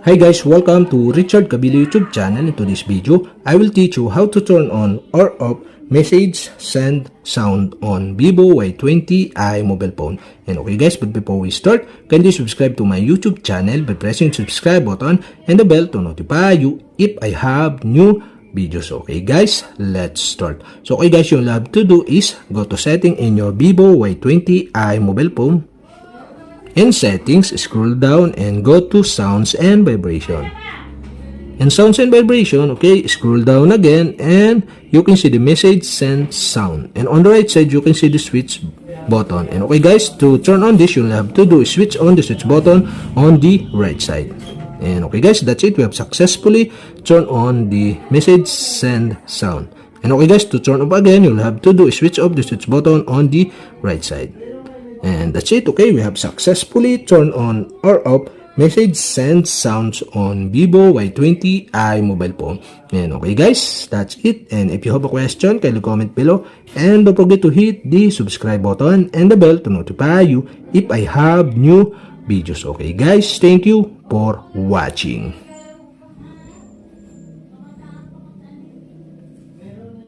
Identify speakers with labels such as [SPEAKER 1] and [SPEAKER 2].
[SPEAKER 1] Hi guys, welcome to Richard Cabile YouTube channel. In today's video, I will teach you how to turn on or off message send sound on ViVO Y20i mobile phone. And okay guys, but before we start, kindly subscribe to my YouTube channel by pressing the subscribe button and the bell to notify you if I have new videos. Okay guys, let's start. So okay guys, you'll have to do is go to setting in your ViVO Y20i mobile phone. In settings, scroll down and go to sounds and vibration. In sounds and vibration, okay, scroll down again and you can see the message send sound. And on the right side, you can see the switch button. And okay guys, to turn on this, you'll have to do is switch on the switch button on the right side. And okay guys, that's it. We have successfully turned on the message send sound. And okay guys, to turn off again, you'll have to do is switch off the switch button on the right side. And that's it. Okay, we have successfully turned on or off message send sounds on ViVO Y20i mobile phone. And okay guys, that's it. And if you have a question, kindly comment below. And don't forget to hit the subscribe button and the bell to notify you if I have new videos. Okay guys, thank you for watching.